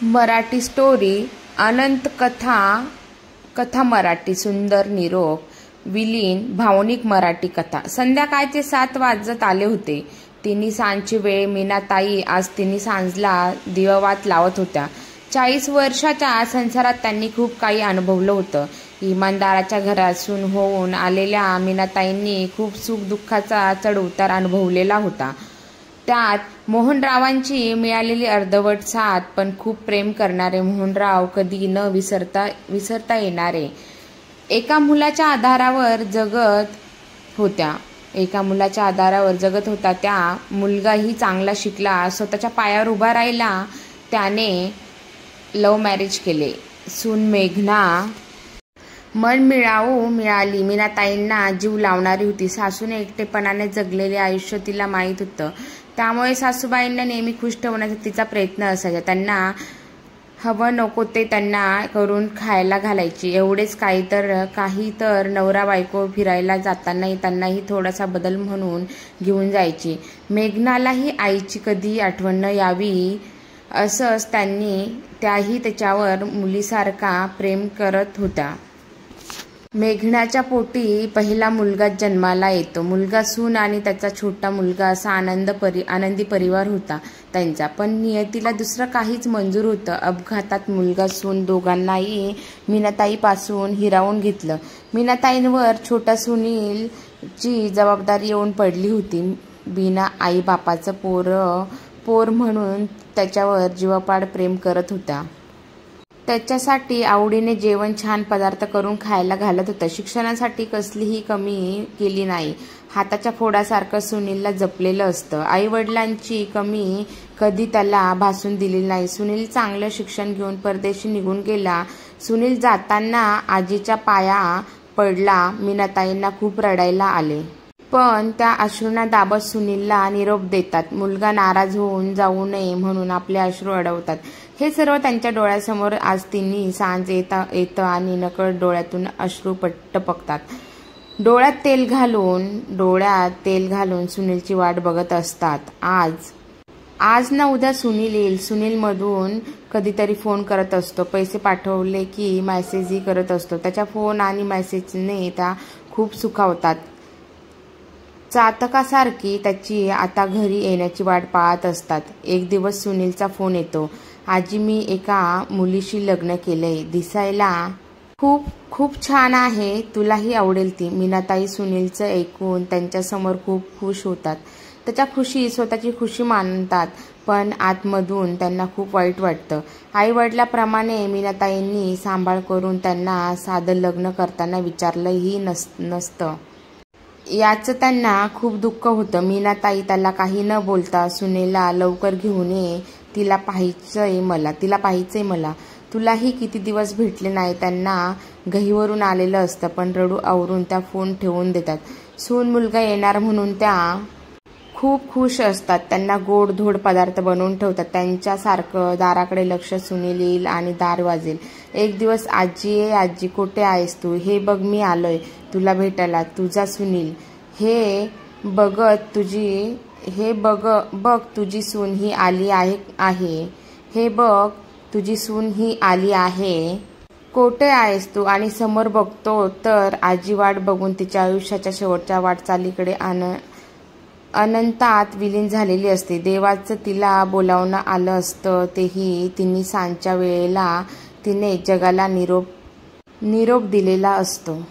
Marathi story अनंत कथा मराठी सुंदर निरोप विलीन भावनिक मराठी कथा। संध्याकाळचे 7 वाजत आले होते। तिन्ही सांजची वेळ। मीनाताई आज तिन्ही सांजला दिवावात लावत होत्या। 40 वर्षाच्या संसारात त्यांनी खूप काही अनुभवलं होतं। इमानदाराच्या घरातून होऊन आलेल्या मीनाताईंनी खूप सुख दुःखाचा चढउतार अनुभवलेला होता। त्यात मोहनरावांची मिळालेली अर्धवट साथ, पण खूप प्रेम करणारे मोहनराव, कधी न विसरता येणारे। एका मुलाच्या आधारावर जगत होता त्या। मुलगाही चांगला शिकला, स्वतःच्या पायावर उभा राहिला। त्याने लव्ह मॅरेज केले। सून मेघना मनमिळावू मिळाली। मीनाताईंना जीव लावणारी होती। सासूने एकटेपणाने जगलेले आयुष्य तिला माहीत होतं। त्यामुळे सासूबाईंना नेहमी खुश ठेवण्याचा तिचा प्रयत्न असायचा। त्यांना हवं नको ते त्यांना करून खायला घालायची। एवढेच काही तर नवरा बायको फिरायला जातानाही त्यांनाही थोडासा बदल म्हणून घेऊन जायची। मेघनालाही आईची कधी आठवण न यावी असंच त्याही त्याच्यावर मुलीसारखा प्रेम करत होत्या। मेघनाच्या पोटी पहिला मुलगा जन्माला येतो। मुलगा, सून आणि त्याचा छोटा मुलगा असा आनंदी परिवार होता त्यांचा। पण नियतीला दुसरं काहीच मंजूर होतं। अपघातात मुलगा सून दोघांनाही मीनाताईपासून हिरावून घेतलं। मीनाताईंवर छोट्या सुनीलची जबाबदारी येऊन पडली होती। बिना आई बापाचं पोर म्हणून त्याच्यावर जीवापाड प्रेम करत होत्या। त्याच्यासाठी आवडीने जेवण, छान पदार्थ करून खायला घालत होता। शिक्षणासाठी कसलीही कमी केली नाही। हाताच्या फोडासारखं सुनीलला जपलेलं असतं। आई वडिलांची कमी कधी त्याला भासून दिली नाही। सुनील चांगलं शिक्षण घेऊन परदेशी निघून गेला। सुनील जाताना आजीच्या पाया पडला। मीनाताईंना खूप रडायला आले। पण त्या अश्रूंना दाबत सुनीलला निरोप देतात। मुलगा नाराज होऊन जाऊ नये म्हणून आपले अश्रू अडवतात। हे सर्व त्यांच्या डोळ्यासमोर आज तिन्ही सांज येतं आणि नकळत डोळ्यातून अश्रू टपकतात। डोळ्यात तेल घालून सुनीलची वाट बघत असतात। आज ना उद्या सुनील येईल। सुनील मधून कधीतरी फोन करत असतो। पैसे पाठवले की मेसेजही करत असतो। त्याच्या फोन आणि मेसेजने त्या खूप सुखावतात। चातकासारखी त्याची आता घरी येण्याची वाट पाहत असतात। एक दिवस सुनीलचा फोन येतो। आजी, मी एका मुलीशी लग्न केलंय। दिसायला खूप छान आहे, तुलाही आवडेल ती। मीनाताई सुनीलचं ऐकून त्यांच्यासमोर खूप खुश होतात। स्वतःची खुशी मानतात, पण आतमधून त्यांना खूप वाईट वाटतं। आई वडिलांप्रमाणे मीनाताईंनी सांभाळ करून त्यांना साधं लग्न करताना विचारलंही नसतं। याचं त्यांना खूप दुःख होतं। मीनाताई त्याला काही न बोलता, सुनेला लवकर घेऊन ये, तिला पाहायचंय मला। तुलाही किती दिवस भेटले नाही। त्यांना घाईवरून आलेलं असतं, पण रडू आवरून त्या फोन ठेवून देतात। सून मुलगा येणार म्हणून त्या खूप खुश असतात। त्यांना गोड धोड पदार्थ बनवून ठेवतात। त्यांच्यासारखं दाराकडे लक्ष। सुनील येईल आणि दार वाजेल। एक दिवस, आजी कुठे आहेस तू? हे बघ मी आलोय तुला भेटायला, तुझा सुनील। हे बघ तुझी सून ही आली आहे। कोठे आहेस तू? आणि समोर बघतो तर आजी वाट बघून तिच्या आयुष्याच्या शेवटच्या वाटचालीकडे अनंतात विलीन झालेली असते। देवाचं तिला बोलावणं आलं असतं, तेही तिन्ही सांजच्या वेळेला तिने जगाला निरोप दिलेला असतो।